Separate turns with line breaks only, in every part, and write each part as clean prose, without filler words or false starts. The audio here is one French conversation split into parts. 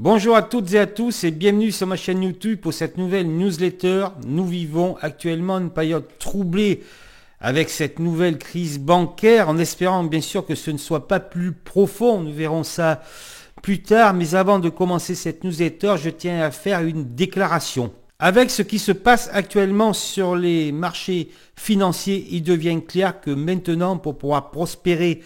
Bonjour à toutes et à tous et bienvenue sur ma chaîne YouTube pour cette nouvelle newsletter. Nous vivons actuellement une période troublée avec cette nouvelle crise bancaire, en espérant bien sûr que ce ne soit pas plus profond. Nous verrons ça plus tard, mais avant de commencer cette newsletter, je tiens à faire une déclaration. Avec ce qui se passe actuellement sur les marchés financiers, il devient clair que maintenant, pour pouvoir prospérer,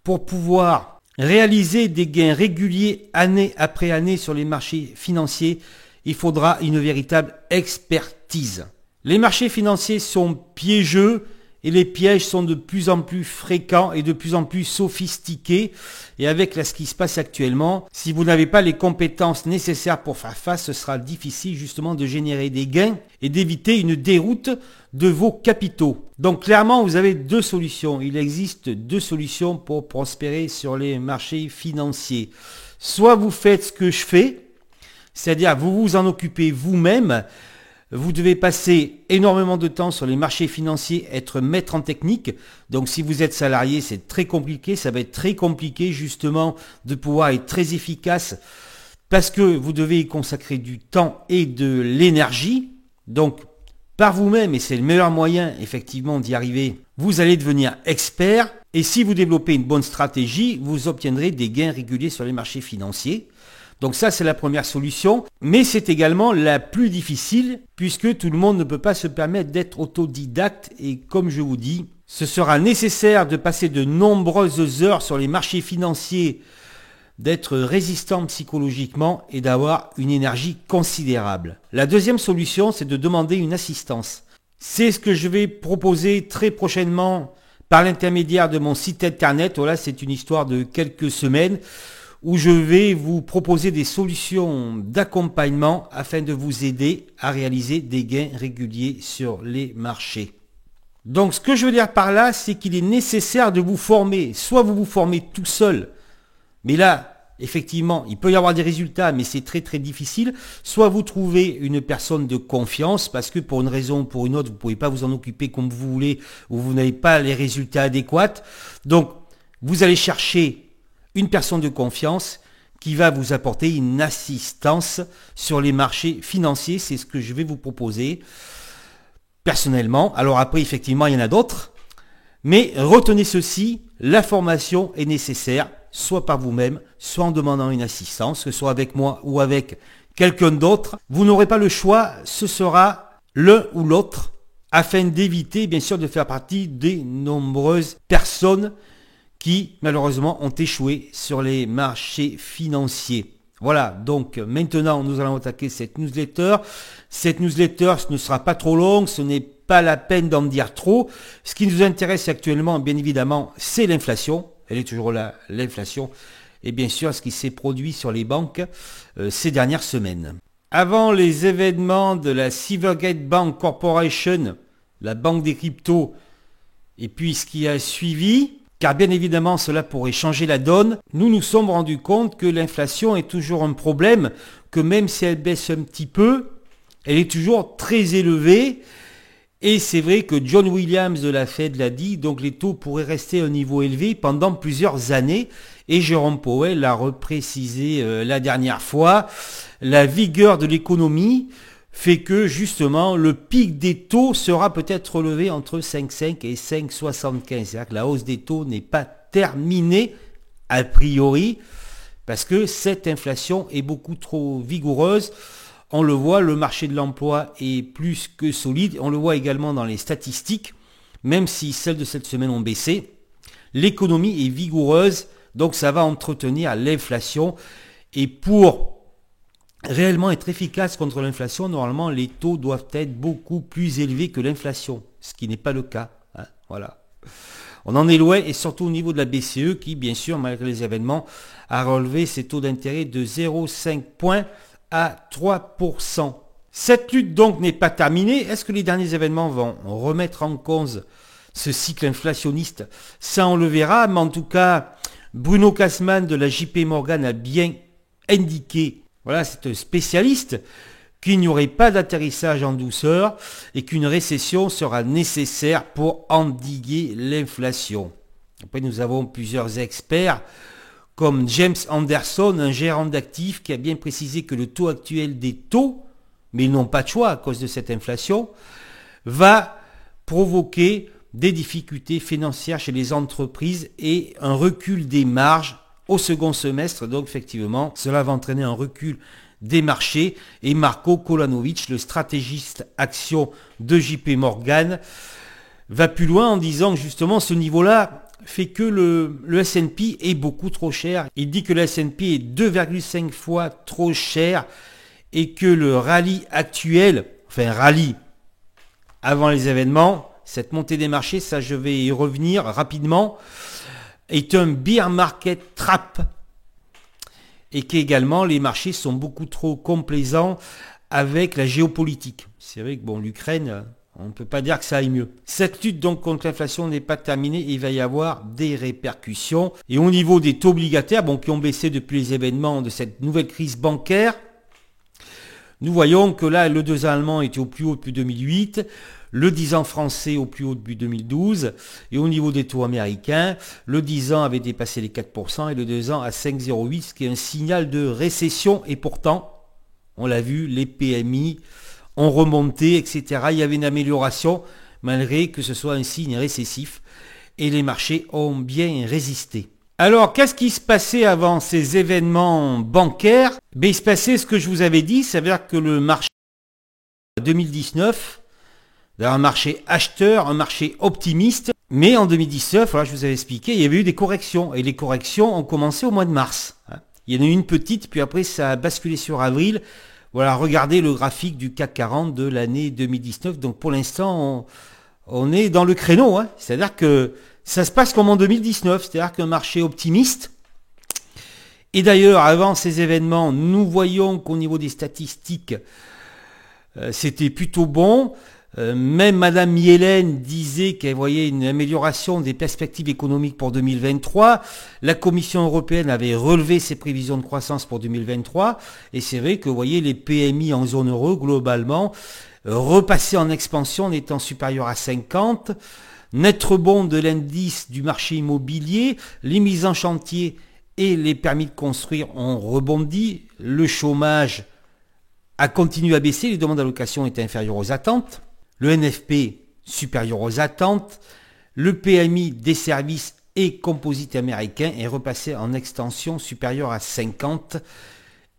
pour pouvoir réaliser des gains réguliers année après année sur les marchés financiers, il faudra une véritable expertise. Les marchés financiers sont piégeux et les pièges sont de plus en plus fréquents et de plus en plus sophistiqués. Et avec ce qui se passe actuellement, si vous n'avez pas les compétences nécessaires pour faire face, ce sera difficile justement de générer des gains et d'éviter une déroute de vos capitaux. Donc clairement, vous avez deux solutions. Il existe deux solutions pour prospérer sur les marchés financiers. Soit vous faites ce que je fais, c'est-à-dire vous vous en occupez vous-même. Vous devez passer énormément de temps sur les marchés financiers, être maître en technique. Donc si vous êtes salarié, c'est très compliqué. Ça va être très compliqué justement de pouvoir être très efficace parce que vous devez y consacrer du temps et de l'énergie. Donc par vous-même, et c'est le meilleur moyen effectivement d'y arriver, vous allez devenir expert. Et si vous développez une bonne stratégie, vous obtiendrez des gains réguliers sur les marchés financiers. Donc ça, c'est la première solution, mais c'est également la plus difficile puisque tout le monde ne peut pas se permettre d'être autodidacte et comme je vous dis, ce sera nécessaire de passer de nombreuses heures sur les marchés financiers, d'être résistant psychologiquement et d'avoir une énergie considérable. La deuxième solution, c'est de demander une assistance. C'est ce que je vais proposer très prochainement par l'intermédiaire de mon site internet. Voilà, c'est une histoire de quelques semaines où je vais vous proposer des solutions d'accompagnement afin de vous aider à réaliser des gains réguliers sur les marchés. Donc ce que je veux dire par là, c'est qu'il est nécessaire de vous former. Soit vous vous formez tout seul, mais là, effectivement, il peut y avoir des résultats, mais c'est très très difficile. Soit vous trouvez une personne de confiance, parce que pour une raison ou pour une autre, vous ne pouvez pas vous en occuper comme vous voulez, ou vous n'avez pas les résultats adéquats. Donc vous allez chercher une personne de confiance qui va vous apporter une assistance sur les marchés financiers. C'est ce que je vais vous proposer personnellement. Alors après, effectivement, il y en a d'autres. Mais retenez ceci, la formation est nécessaire, soit par vous-même, soit en demandant une assistance, que ce soit avec moi ou avec quelqu'un d'autre. Vous n'aurez pas le choix, ce sera l'un ou l'autre, afin d'éviter, bien sûr, de faire partie des nombreuses personnes qui malheureusement ont échoué sur les marchés financiers. Voilà, donc maintenant nous allons attaquer cette newsletter. Cette newsletter ce ne sera pas trop longue, ce n'est pas la peine d'en dire trop. Ce qui nous intéresse actuellement, bien évidemment, c'est l'inflation. Elle est toujours là, l'inflation. Et bien sûr, ce qui s'est produit sur les banques ces dernières semaines. Avant les événements de la Silvergate Bank Corporation, la banque des cryptos, et puis ce qui a suivi, car bien évidemment cela pourrait changer la donne, nous nous sommes rendus compte que l'inflation est toujours un problème, que même si elle baisse un petit peu, elle est toujours très élevée. Et c'est vrai que John Williams de la Fed l'a dit, donc les taux pourraient rester à un niveau élevé pendant plusieurs années. Et Jérôme Powell l'a reprécisé la dernière fois, la vigueur de l'économie fait que justement le pic des taux sera peut-être relevé entre 5,5 et 5,75. C'est-à-dire que la hausse des taux n'est pas terminée a priori parce que cette inflation est beaucoup trop vigoureuse. On le voit, le marché de l'emploi est plus que solide. On le voit également dans les statistiques, même si celles de cette semaine ont baissé. L'économie est vigoureuse, donc ça va entretenir l'inflation. Et pour réellement être efficace contre l'inflation, normalement les taux doivent être beaucoup plus élevés que l'inflation, ce qui n'est pas le cas. Voilà. On en est loin et surtout au niveau de la BCE qui, bien sûr, malgré les événements, a relevé ses taux d'intérêt de 0,5 points à 3%. Cette lutte donc n'est pas terminée. Est-ce que les derniers événements vont remettre en cause ce cycle inflationniste? Ça, on le verra, mais en tout cas, Bruno Kassmann de la JP Morgan a bien indiqué, voilà, c'est un spécialiste, qu'il n'y aurait pas d'atterrissage en douceur et qu'une récession sera nécessaire pour endiguer l'inflation. Après, nous avons plusieurs experts comme James Anderson, un gérant d'actifs, qui a bien précisé que le taux actuel des taux, mais ils n'ont pas de choix à cause de cette inflation, va provoquer des difficultés financières chez les entreprises et un recul des marges au second semestre. Donc effectivement, cela va entraîner un recul des marchés. Et Marko Kolanovic, le stratégiste action de JP Morgan, va plus loin en disant que justement ce niveau-là fait que le S&P est beaucoup trop cher. Il dit que le S&P est 2,5 fois trop cher et que le rallye actuel, enfin rallye avant les événements, cette montée des marchés, ça je vais y revenir rapidement, est un bear market trap et qu'également les marchés sont beaucoup trop complaisants avec la géopolitique. C'est vrai que bon, l'Ukraine, on ne peut pas dire que ça aille mieux. Cette lutte donc contre l'inflation n'est pas terminée et il va y avoir des répercussions. Et au niveau des taux obligataires, bon, qui ont baissé depuis les événements de cette nouvelle crise bancaire, nous voyons que là, le 2 ans allemand était au plus haut depuis 2008, le 10 ans français au plus haut depuis 2012, et au niveau des taux américains, le 10 ans avait dépassé les 4% et le 2 ans à 5,08, ce qui est un signal de récession. Et pourtant, on l'a vu, les PMI ont remonté, etc. Il y avait une amélioration, malgré que ce soit un signe récessif, et les marchés ont bien résisté. Alors, qu'est-ce qui se passait avant ces événements bancaires? Il se passait ce que je vous avais dit, c'est-à-dire que le marché 2019, un marché acheteur, un marché optimiste, mais en 2019, voilà, je vous avais expliqué, il y avait eu des corrections, et les corrections ont commencé au mois de mars. Il y en a eu une petite, puis après ça a basculé sur avril. Voilà, regardez le graphique du CAC 40 de l'année 2019. Donc pour l'instant, on est dans le créneau, c'est-à-dire que ça se passe comme en 2019, c'est-à-dire qu'un marché optimiste. Et d'ailleurs, avant ces événements, nous voyons qu'au niveau des statistiques, c'était plutôt bon. Même Madame Yellen disait qu'elle voyait une amélioration des perspectives économiques pour 2023. La Commission européenne avait relevé ses prévisions de croissance pour 2023. Et c'est vrai que, vous voyez, les PMI en zone euro, globalement, repassaient en expansion en étant supérieurs à 50. Net rebond de l'indice du marché immobilier, les mises en chantier et les permis de construire ont rebondi. Le chômage a continué à baisser, les demandes d'allocation étaient inférieures aux attentes. Le NFP supérieur aux attentes, le PMI des services et composites américains est repassé en extension supérieure à 50.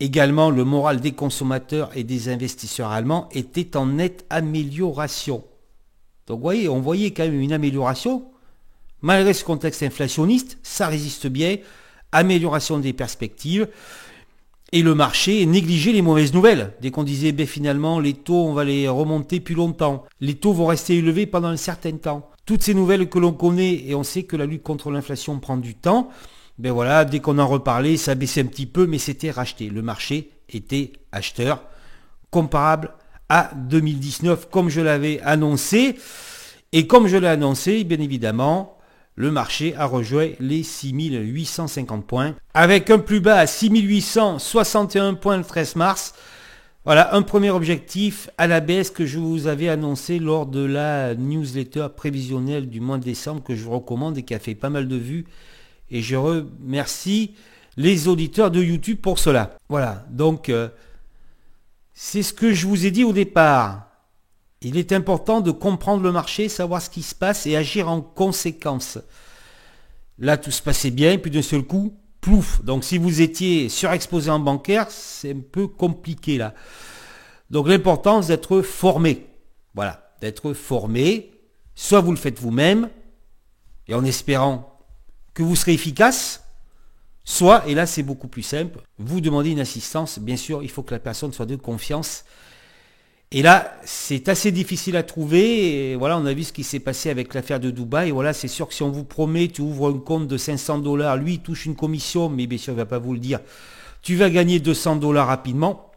Également, le moral des consommateurs et des investisseurs allemands était en nette amélioration. Donc vous voyez, on voyait quand même une amélioration. Malgré ce contexte inflationniste, ça résiste bien. Amélioration des perspectives. Et le marché négligeait les mauvaises nouvelles. Dès qu'on disait, finalement, les taux, on va les remonter plus longtemps. Les taux vont rester élevés pendant un certain temps. Toutes ces nouvelles que l'on connaît, et on sait que la lutte contre l'inflation prend du temps, voilà, dès qu'on en reparlait, ça baissait un petit peu, mais c'était racheté. Le marché était acheteur, comparable à 2019, comme je l'avais annoncé. Et comme je l'ai annoncé, bien évidemment, le marché a rejoint les 6850 points, avec un plus bas à 6861 points le 13 mars. Voilà, un premier objectif à la baisse que je vous avais annoncé lors de la newsletter prévisionnelle du mois de décembre, que je vous recommande et qui a fait pas mal de vues. Et je remercie les auditeurs de YouTube pour cela. Voilà, donc c'est ce que je vous ai dit au départ. Il est important de comprendre le marché, savoir ce qui se passe et agir en conséquence. Là, tout se passait bien, puis d'un seul coup, plouf. Donc si vous étiez surexposé en bancaire, c'est un peu compliqué là. Donc l'important, c'est d'être formé. Voilà, d'être formé. Soit vous le faites vous-même, et en espérant que vous serez efficace, soit, et là c'est beaucoup plus simple, vous demandez une assistance. Bien sûr, il faut que la personne soit de confiance. Et là, c'est assez difficile à trouver. Et voilà, on a vu ce qui s'est passé avec l'affaire de Dubaï. Et voilà, c'est sûr que si on vous promet, tu ouvres un compte de $500, lui il touche une commission, mais bien sûr, il ne va pas vous le dire. Tu vas gagner $200 rapidement.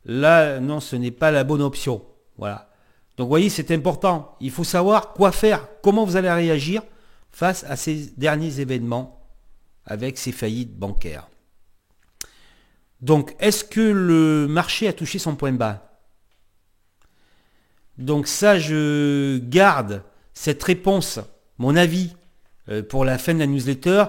Là, non, ce n'est pas la bonne option. Voilà. Donc, vous voyez, c'est important. Il faut savoir quoi faire, comment vous allez réagir face à ces derniers événements avec ces faillites bancaires. Donc, est-ce que le marché a touché son point bas ? Donc ça, je garde cette réponse, mon avis, pour la fin de la newsletter.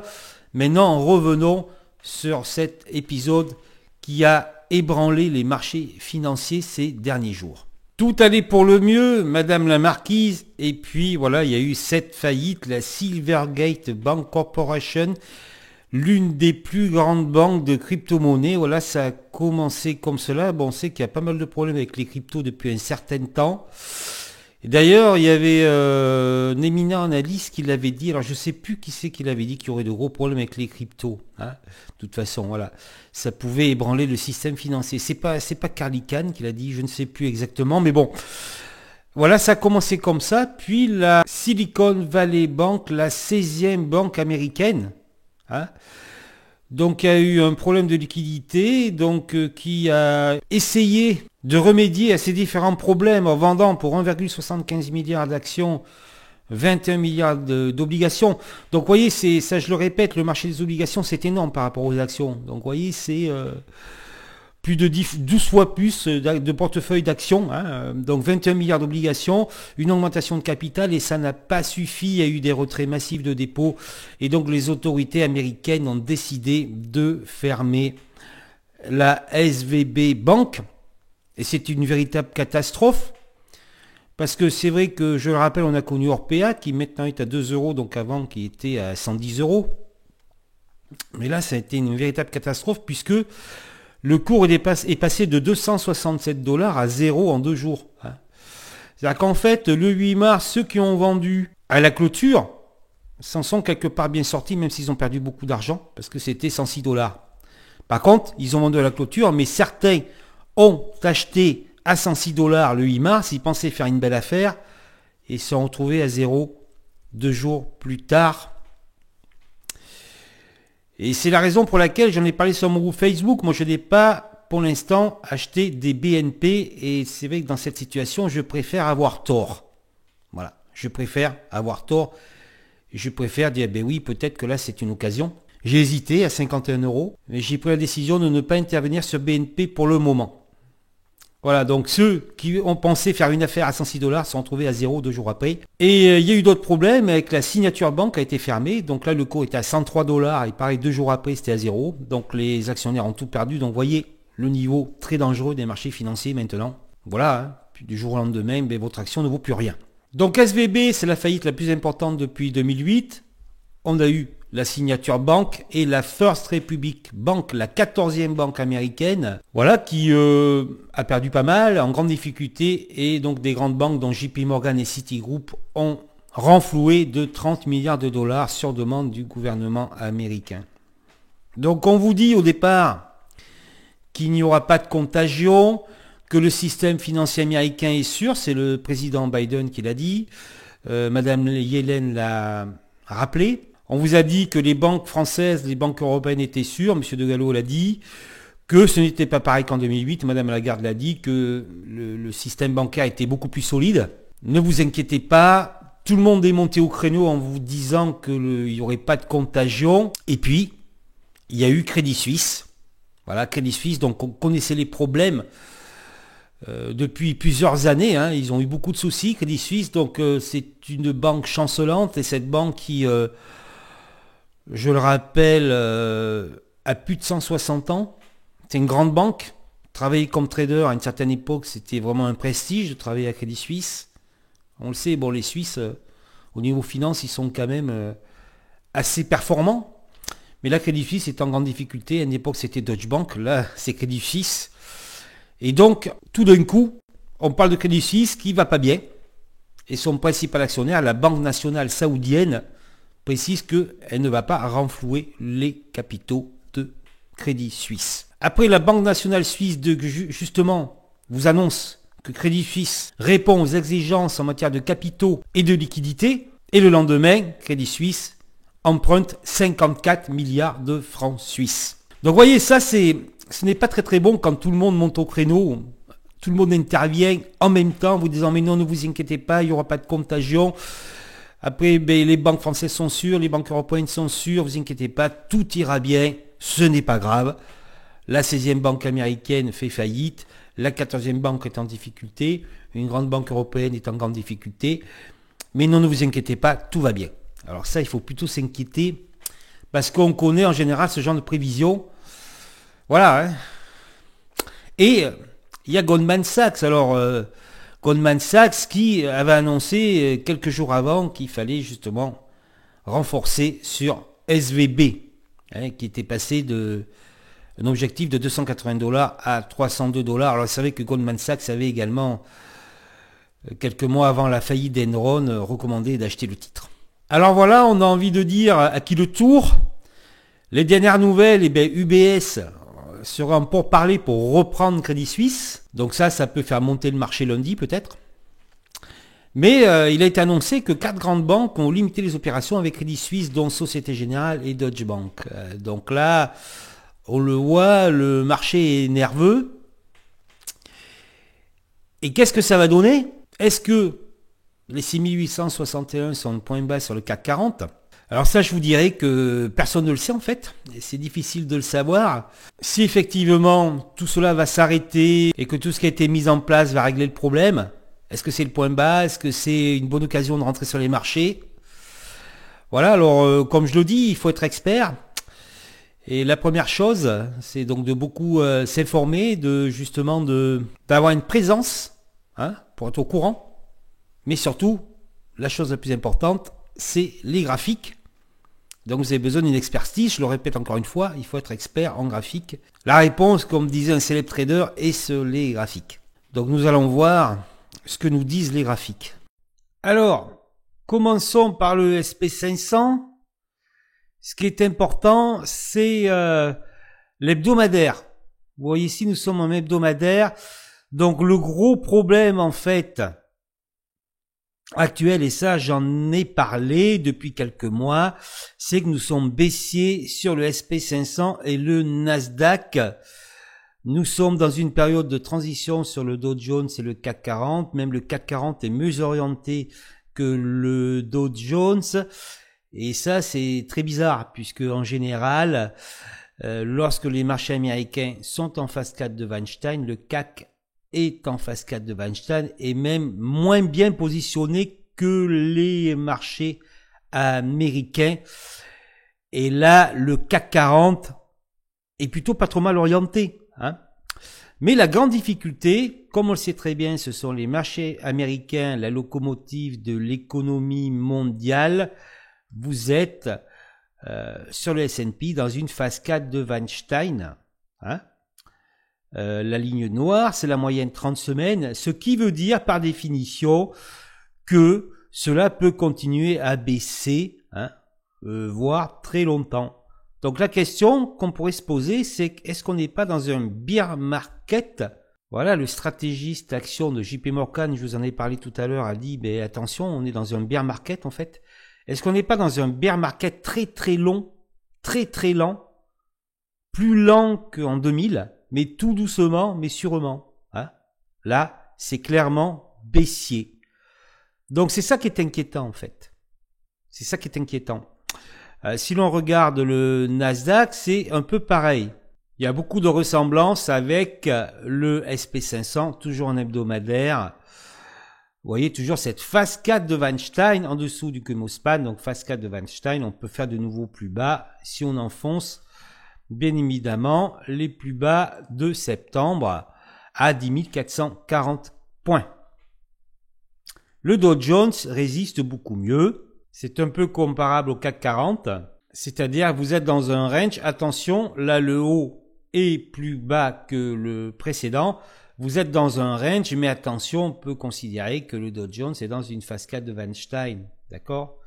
Maintenant, revenons sur cet épisode qui a ébranlé les marchés financiers ces derniers jours. Tout allait pour le mieux, Madame la Marquise, et puis voilà, il y a eu cette faillite, la Silvergate Bank Corporation, l'une des plus grandes banques de crypto-monnaies. Voilà, ça a commencé comme cela. Bon, on sait qu'il y a pas mal de problèmes avec les cryptos depuis un certain temps. Et d'ailleurs, il y avait un éminent analyste qui l'avait dit, alors je ne sais plus qui c'est qui l'avait dit, qu'il y aurait de gros problèmes avec les cryptos. Hein. De toute façon, voilà, ça pouvait ébranler le système financier. C'est pas Carl Icahn qui l'a dit, je ne sais plus exactement, mais bon. Voilà, ça a commencé comme ça, puis la Silicon Valley Bank, la 16e banque américaine, hein. Donc il y a eu un problème de liquidité, donc qui a essayé de remédier à ces différents problèmes en vendant pour 1,75 milliard d'actions 21 milliards d'obligations. Donc vous voyez, ça je le répète, le marché des obligations c'est énorme par rapport aux actions. Donc vous voyez, c'est plus de 12 fois plus de portefeuille d'actions, hein. Donc 21 milliards d'obligations, une augmentation de capital, et ça n'a pas suffi, il y a eu des retraits massifs de dépôts, et donc les autorités américaines ont décidé de fermer la SVB Bank, et c'est une véritable catastrophe, parce que c'est vrai que, je le rappelle, on a connu Orpea, qui maintenant est à 2 euros, donc avant qui était à 110 euros, mais là ça a été une véritable catastrophe, puisque le cours est passé de 267 $ à 0 en 2 jours. Hein. C'est-à-dire qu'en fait, le 8 mars, ceux qui ont vendu à la clôture s'en sont quelque part bien sortis, même s'ils ont perdu beaucoup d'argent, parce que c'était 106 $. Par contre, ils ont vendu à la clôture, mais certains ont acheté à 106 $ le 8 mars, ils pensaient faire une belle affaire, et se sont retrouvés à 0 2 jours plus tard. Et c'est la raison pour laquelle j'en ai parlé sur mon groupe Facebook. Moi, je n'ai pas, pour l'instant, acheté des BNP. Et c'est vrai que dans cette situation, je préfère avoir tort. Voilà, je préfère avoir tort. Je préfère dire, ben oui, peut-être que là, c'est une occasion. J'ai hésité à 51 €, mais j'ai pris la décision de ne pas intervenir sur BNP pour le moment. Voilà, donc ceux qui ont pensé faire une affaire à 106 $ se sont retrouvés à 0 2 jours après. Et il y a eu d'autres problèmes avec la Signature Bank qui a été fermée. Donc là, le cours était à 103 $ et pareil, 2 jours après, c'était à 0. Donc les actionnaires ont tout perdu. Donc vous voyez le niveau très dangereux des marchés financiers maintenant. Voilà, hein. Puis du jour au lendemain, ben, votre action ne vaut plus rien. Donc SVB, c'est la faillite la plus importante depuis 2008. On a eu la Signature Bank et la First Republic Bank, la 14e banque américaine, voilà, qui a perdu pas mal, en grande difficulté, et donc des grandes banques dont JP Morgan et Citigroup ont renfloué de 30 milliards de dollars sur demande du gouvernement américain. Donc on vous dit au départ qu'il n'y aura pas de contagion, que le système financier américain est sûr, c'est le président Biden qui l'a dit, Madame Yellen l'a rappelé. On vous a dit que les banques françaises, les banques européennes étaient sûres, M. De Gallo l'a dit, que ce n'était pas pareil qu'en 2008, Mme Lagarde l'a dit, que le système bancaire était beaucoup plus solide. Ne vous inquiétez pas, tout le monde est monté au créneau en vous disant qu'il n'y aurait pas de contagion. Et puis, il y a eu Crédit Suisse. Voilà, Crédit Suisse, donc on connaissait les problèmes depuis plusieurs années, hein. Ils ont eu beaucoup de soucis, Crédit Suisse, donc c'est une banque chancelante, et cette banque qui... je le rappelle, à plus de 160 ans. C'est une grande banque. Travailler comme trader à une certaine époque, c'était vraiment un prestige de travailler à Crédit Suisse. On le sait, bon, les Suisses, au niveau finance, ils sont quand même assez performants. Mais là, Crédit Suisse est en grande difficulté. À une époque, c'était Deutsche Bank. Là, c'est Crédit Suisse. Et donc, tout d'un coup, on parle de Crédit Suisse qui va pas bien. Et son principal actionnaire, la Banque nationale saoudienne, précise qu'elle ne va pas renflouer les capitaux de Crédit Suisse. Après, la Banque nationale suisse, justement, vous annonce que Crédit Suisse répond aux exigences en matière de capitaux et de liquidités. Et le lendemain, Crédit Suisse emprunte 54 milliards de francs suisses. Donc, vous voyez, ça, ce n'est pas très très bon quand tout le monde monte au créneau. Tout le monde intervient en même temps, vous disant, mais non, ne vous inquiétez pas, il n'y aura pas de contagion. Après, ben, les banques françaises sont sûres, les banques européennes sont sûres, vous inquiétez pas, tout ira bien, ce n'est pas grave. La 16e banque américaine fait faillite, la 14e banque est en difficulté, une grande banque européenne est en grande difficulté, mais non, ne vous inquiétez pas, tout va bien. Alors ça, il faut plutôt s'inquiéter Parce qu'on connaît en général ce genre de prévision. Voilà. Hein. Et il y a Goldman Sachs. Alors, Goldman Sachs qui avait annoncé quelques jours avant qu'il fallait justement renforcer sur SVB, hein, qui était passé de un objectif de $280 à $302. Alors, vous savez que Goldman Sachs avait également, quelques mois avant la faillite d'Enron, recommandé d'acheter le titre. Alors voilà, on a envie de dire à qui le tour. Les dernières nouvelles, eh bien, UBS sera en pourparlers pour reprendre Crédit Suisse. Donc ça peut faire monter le marché lundi peut-être. Mais il a été annoncé que 4 grandes banques ont limité les opérations avec Crédit Suisse, dont Société Générale et Deutsche Bank. Donc là, on le voit, le marché est nerveux. Et qu'est-ce que ça va donner? Est-ce que les 6861 sont le point bas sur le CAC 40? Alors ça, je vous dirais que personne ne le sait en fait. Et c'est difficile de le savoir. Si effectivement tout cela va s'arrêter et que tout ce qui a été mis en place va régler le problème, est-ce que c'est le point bas? Est-ce que c'est une bonne occasion de rentrer sur les marchés? Voilà, alors comme je le dis, il faut être expert. Et la première chose, c'est donc de beaucoup s'informer, d'avoir une présence, hein, pour être au courant. Mais surtout, la chose la plus importante, c'est les graphiques. Donc vous avez besoin d'une expertise, je le répète encore une fois, il faut être expert en graphique. La réponse, comme disait un célèbre trader, est sur les graphiques. Donc nous allons voir ce que nous disent les graphiques. Alors, commençons par le SP500. Ce qui est important, c'est l'hebdomadaire. Vous voyez ici, nous sommes en hebdomadaire. Donc le gros problème en fait actuel, et ça j'en ai parlé depuis quelques mois, c'est que nous sommes baissiers sur le SP500 et le Nasdaq. Nous sommes dans une période de transition sur le Dow Jones et le CAC 40. Même le CAC 40 est mieux orienté que le Dow Jones. Et ça, c'est très bizarre, puisque en général, lorsque les marchés américains sont en phase 4 de Weinstein, le CAC est en phase 4 de Weinstein et même moins bien positionné que les marchés américains. Et là, le CAC 40 est plutôt pas trop mal orienté, hein. Mais la grande difficulté, comme on le sait très bien, ce sont les marchés américains, la locomotive de l'économie mondiale. Vous êtes sur le S&P dans une phase 4 de Weinstein, hein. La ligne noire, c'est la moyenne 30 semaines, ce qui veut dire par définition que cela peut continuer à baisser, hein, voire très longtemps. Donc la question qu'on pourrait se poser, c'est est-ce qu'on n'est pas dans un bear market? Voilà, le stratégiste action de JP Morgan, je vous en ai parlé tout à l'heure, a dit, ben attention, on est dans un bear market en fait. Est-ce qu'on n'est pas dans un bear market très très long, très très lent, plus lent qu'en 2000, mais tout doucement, mais sûrement, hein? Là, c'est clairement baissier. Donc c'est ça qui est inquiétant en fait. C'est ça qui est inquiétant. Si l'on regarde le Nasdaq, c'est un peu pareil. Il y a beaucoup de ressemblances avec le SP500, toujours en hebdomadaire. Vous voyez toujours cette phase 4 de Weinstein en dessous du Kumho-Span. Donc phase 4 de Weinstein, on peut faire de nouveau plus bas si on enfonce bien évidemment les plus bas de septembre à 10 440 points. Le Dow Jones résiste beaucoup mieux. C'est un peu comparable au CAC 40. C'est-à-dire vous êtes dans un range. Attention, là le haut est plus bas que le précédent. Vous êtes dans un range, mais attention, on peut considérer que le Dow Jones est dans une phase 4 de Weinstein. D'accord?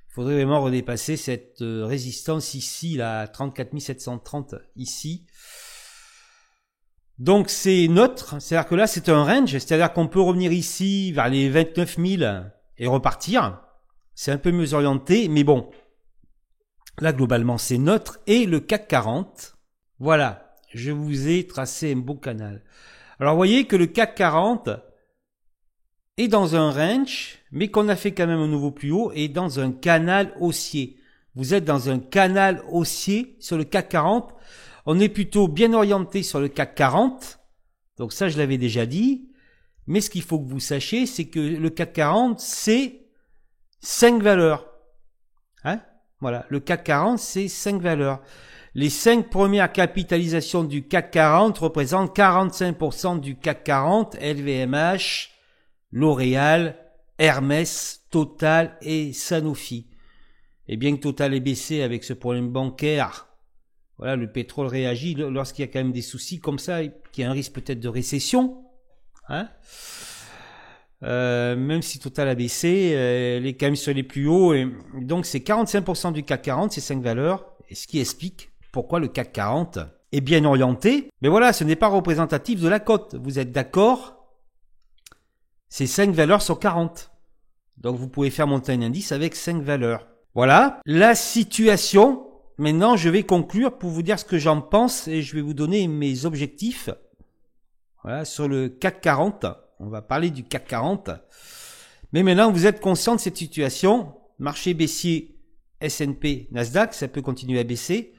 Il faudrait vraiment redépasser cette résistance ici, là, 34 730 ici. Donc c'est neutre, c'est-à-dire que là c'est un range, c'est-à-dire qu'on peut revenir ici vers les 29 000 et repartir. C'est un peu mieux orienté, mais bon, là globalement c'est neutre. Et le CAC 40, voilà, je vous ai tracé un beau canal. Alors vous voyez que le CAC 40 est dans un range, mais qu'on a fait quand même un nouveau plus haut, et dans un canal haussier. Vous êtes dans un canal haussier sur le CAC 40. On est plutôt bien orienté sur le CAC 40. Donc ça, je l'avais déjà dit. Mais ce qu'il faut que vous sachiez, c'est que le CAC 40, c'est 5 valeurs. Hein? Voilà, le CAC 40, c'est 5 valeurs. Les 5 premières capitalisations du CAC 40 représentent 45% du CAC 40, LVMH, L'Oréal, Hermès, Total et Sanofi. Et bien que Total ait baissé avec ce problème bancaire, voilà, le pétrole réagit lorsqu'il y a quand même des soucis comme ça, qu'il y a un risque peut-être de récession, hein. Même si Total a baissé, elle est quand même sur les plus hauts, et donc c'est 45% du CAC 40, ces 5 valeurs, et ce qui explique pourquoi le CAC 40 est bien orienté. Mais voilà, ce n'est pas représentatif de la cote, vous êtes d'accord? Ces 5 valeurs sur 40. Donc vous pouvez faire monter un indice avec 5 valeurs. Voilà, la situation. Maintenant, je vais conclure pour vous dire ce que j'en pense et je vais vous donner mes objectifs. Voilà, sur le CAC 40. On va parler du CAC 40. Mais maintenant, vous êtes conscient de cette situation. Marché baissier, S&P, Nasdaq, ça peut continuer à baisser.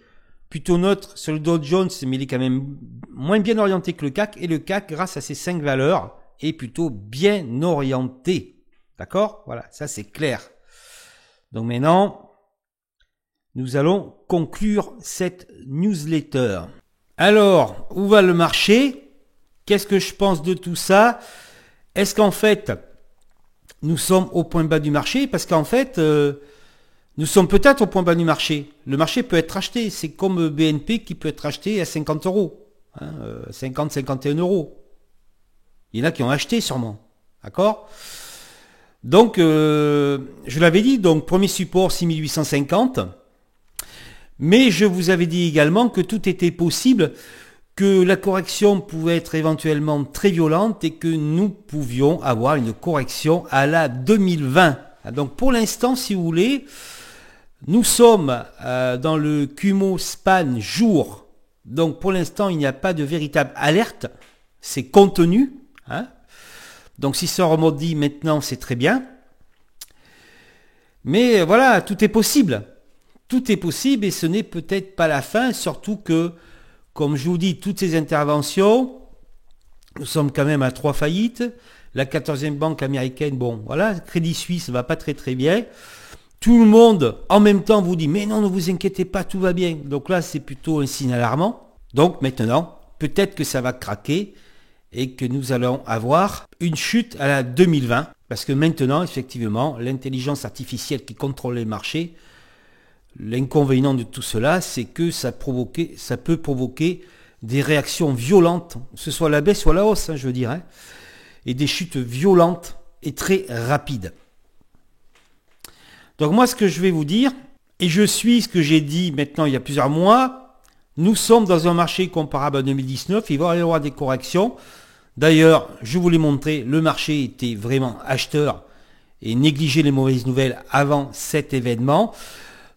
Plutôt neutre sur le Dow Jones, mais il est quand même moins bien orienté que le CAC. Et le CAC, grâce à ces 5 valeurs, est plutôt bien orienté. D'accord? Voilà, ça c'est clair. Donc maintenant, nous allons conclure cette newsletter. Alors, où va le marché? Qu'est-ce que je pense de tout ça? Est-ce qu'en fait, nous sommes au point bas du marché? Parce qu'en fait, nous sommes peut-être au point bas du marché. Le marché peut être acheté. C'est comme BNP qui peut être acheté à 50 euros. Hein, 50, 51 euros. Il y en a qui ont acheté sûrement. D'accord? Donc, je l'avais dit, donc premier support 6850. Mais je vous avais dit également que tout était possible, que la correction pouvait être éventuellement très violente et que nous pouvions avoir une correction à la 2020. Donc pour l'instant, si vous voulez, nous sommes dans le Kumo Span jour. Donc pour l'instant, il n'y a pas de véritable alerte. C'est contenu. Hein. Donc si ça remonte maintenant, c'est très bien. Mais voilà, tout est possible. Tout est possible et ce n'est peut-être pas la fin, surtout que, comme je vous dis, toutes ces interventions, nous sommes quand même à 3 faillites. La 14e banque américaine, bon, voilà, Crédit Suisse va pas très très bien. Tout le monde, en même temps, vous dit, mais non, ne vous inquiétez pas, tout va bien. Donc là, c'est plutôt un signe alarmant. Donc maintenant, peut-être que ça va craquer et que nous allons avoir une chute à la 2020. Parce que maintenant, effectivement, l'intelligence artificielle qui contrôle les marchés, l'inconvénient de tout cela, c'est que ça peut provoquer des réactions violentes, que ce soit la baisse soit la hausse, hein, je veux dire, hein, et des chutes violentes et très rapides. Donc moi, ce que je vais vous dire, et je suis ce que j'ai dit maintenant il y a plusieurs mois, nous sommes dans un marché comparable à 2019, il va y avoir des corrections. D'ailleurs, je vous l'ai montré, le marché était vraiment acheteur et négligeait les mauvaises nouvelles avant cet événement.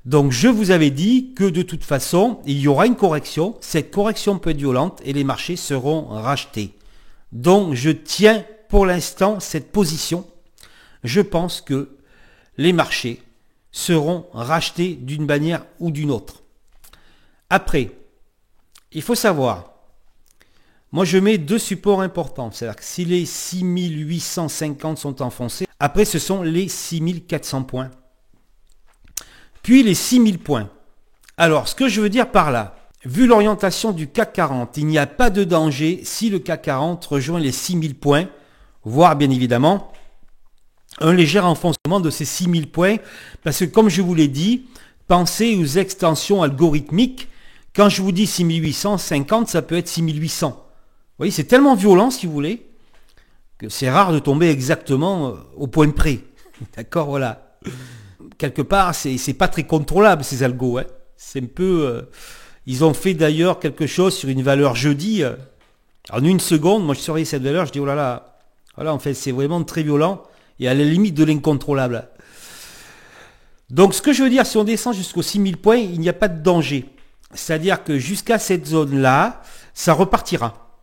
Donc je vous avais dit que de toute façon, il y aura une correction. Cette correction peut être violente et les marchés seront rachetés. Donc je tiens pour l'instant cette position. Je pense que les marchés seront rachetés d'une manière ou d'une autre. Après, il faut savoir, moi je mets 2 supports importants. C'est-à-dire que si les 6850 sont enfoncés, après ce sont les 6400 points. Puis les 6000 points. Alors, ce que je veux dire par là, vu l'orientation du CAC 40, il n'y a pas de danger si le CAC 40 rejoint les 6000 points, voire bien évidemment un léger enfoncement de ces 6000 points, parce que comme je vous l'ai dit, pensez aux extensions algorithmiques. Quand je vous dis 6850, ça peut être 6800. Vous voyez, c'est tellement violent, si vous voulez, que c'est rare de tomber exactement au point près. D'accord, voilà. Quelque part, c'est pas très contrôlable ces algos. Hein. C'est un peu. Ils ont fait d'ailleurs quelque chose sur une valeur jeudi. En une seconde, moi je surveille cette valeur, je dis oh là là. Voilà, en fait, c'est vraiment très violent et à la limite de l'incontrôlable. Donc, ce que je veux dire, si on descend jusqu'aux 6000 points, il n'y a pas de danger. C'est-à-dire que jusqu'à cette zone-là, ça repartira.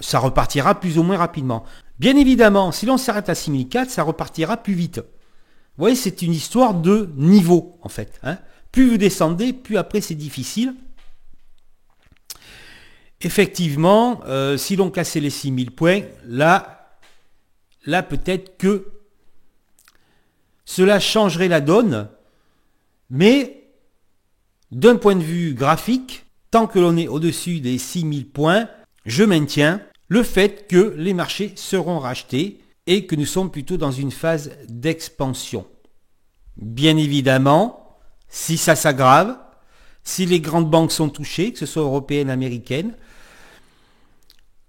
Ça repartira plus ou moins rapidement. Bien évidemment, si l'on s'arrête à 6004, ça repartira plus vite. Vous voyez, c'est une histoire de niveau, en fait. Hein. Plus vous descendez, plus après c'est difficile. Effectivement, si l'on cassait les 6000 points, là peut-être que cela changerait la donne, mais D'un point de vue graphique, tant que l'on est au-dessus des 6000 points, je maintiens le fait que les marchés seront rachetés et que nous sommes plutôt dans une phase d'expansion. Bien évidemment, si ça s'aggrave, si les grandes banques sont touchées, que ce soit européennes, américaines,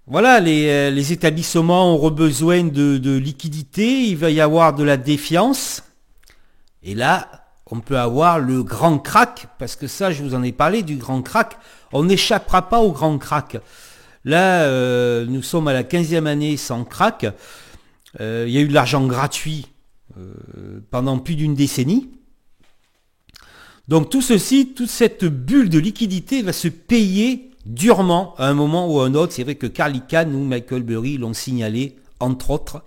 voilà, les établissements auront besoin de liquidités, il va y avoir de la défiance. Et là, on peut avoir le grand crack, parce que ça, je vous en ai parlé du grand crack. On n'échappera pas au grand crack. Là, nous sommes à la 15e année sans crack. Il y a eu de l'argent gratuit pendant plus d'une décennie. Donc tout ceci, toute cette bulle de liquidité va se payer durement à un moment ou à un autre. C'est vrai que Carl Icahn ou Michael Burry l'ont signalé, entre autres.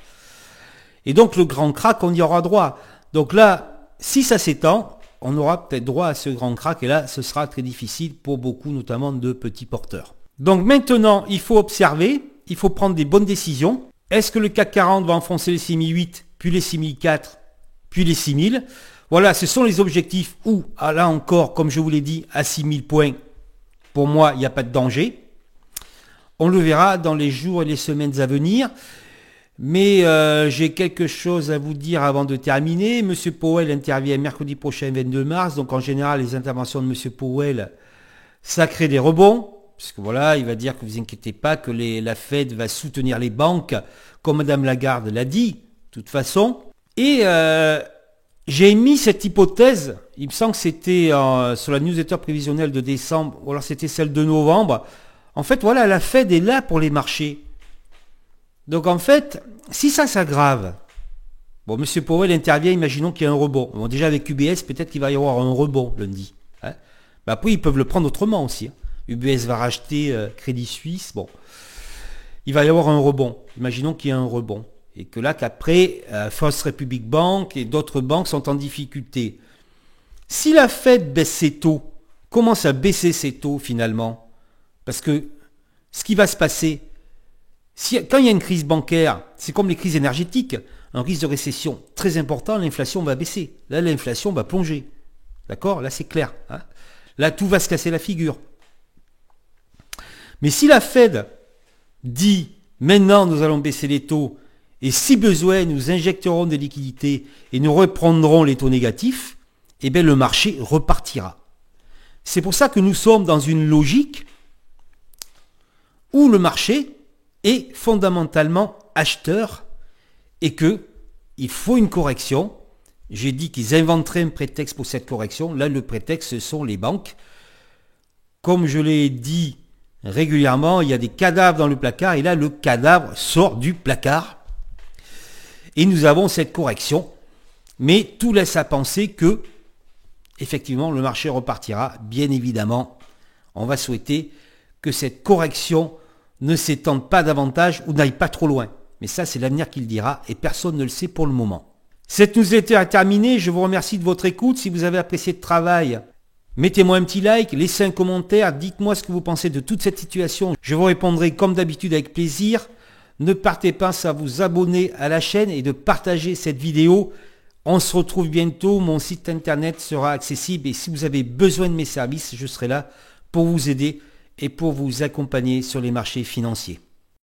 Et donc le grand crack, on y aura droit. Donc là, si ça s'étend, on aura peut-être droit à ce grand crack. Et là, ce sera très difficile pour beaucoup, notamment de petits porteurs. Donc maintenant, il faut observer, il faut prendre des bonnes décisions. Est-ce que le CAC 40 va enfoncer les 6008, puis les 6004, puis les 6000 ? Voilà, ce sont les objectifs où, là encore, comme je vous l'ai dit, à 6000 points, pour moi, il n'y a pas de danger. On le verra dans les jours et les semaines à venir. Mais j'ai quelque chose à vous dire avant de terminer. Monsieur Powell intervient mercredi prochain, 22 mars. Donc en général, les interventions de Monsieur Powell, ça crée des rebonds. Parce que voilà, il va dire que vous inquiétez pas, que la Fed va soutenir les banques, comme Madame Lagarde l'a dit, de toute façon. Et j'ai émis cette hypothèse, il me semble que c'était sur la newsletter prévisionnelle de décembre, ou alors c'était celle de novembre. En fait, voilà, la Fed est là pour les marchés. Donc en fait, si ça s'aggrave, bon, M. Powell intervient, imaginons qu'il y a un rebond. Bon, déjà avec UBS, peut-être qu'il va y avoir un rebond lundi. Hein. Après, ils peuvent le prendre autrement aussi. Hein. UBS va racheter Crédit Suisse. Bon, il va y avoir un rebond. Imaginons qu'il y a un rebond. Et que là, qu'après, First Republic Bank et d'autres banques sont en difficulté. Si la Fed baisse ses taux, commence à baisser ses taux finalement, parce que ce qui va se passer, quand il y a une crise bancaire, c'est comme les crises énergétiques, un risque de récession très important, l'inflation va baisser. Là, l'inflation va plonger. D'accord ? Là, c'est clair. Hein. Là, tout va se casser la figure. Mais si la Fed dit, maintenant, nous allons baisser les taux, et si besoin, nous injecterons des liquidités et nous reprendrons les taux négatifs, eh bien, le marché repartira. C'est pour ça que nous sommes dans une logique où le marché est fondamentalement acheteur et que il faut une correction. J'ai dit qu'ils inventeraient un prétexte pour cette correction. Là, le prétexte, ce sont les banques. Comme je l'ai dit régulièrement, il y a des cadavres dans le placard et là, le cadavre sort du placard. Et nous avons cette correction. Mais tout laisse à penser que, effectivement, le marché repartira. Bien évidemment, on va souhaiter que cette correction ne s'étende pas davantage ou n'aille pas trop loin. Mais ça, c'est l'avenir qui le dira et personne ne le sait pour le moment. Cette newsletter est terminée. Je vous remercie de votre écoute. Si vous avez apprécié le travail, mettez-moi un petit like, laissez un commentaire, dites-moi ce que vous pensez de toute cette situation. Je vous répondrai comme d'habitude avec plaisir. Ne partez pas à vous abonner à la chaîne et de partager cette vidéo. On se retrouve bientôt. Mon site internet sera accessible et si vous avez besoin de mes services, je serai là pour vous aider et pour vous accompagner sur les marchés financiers.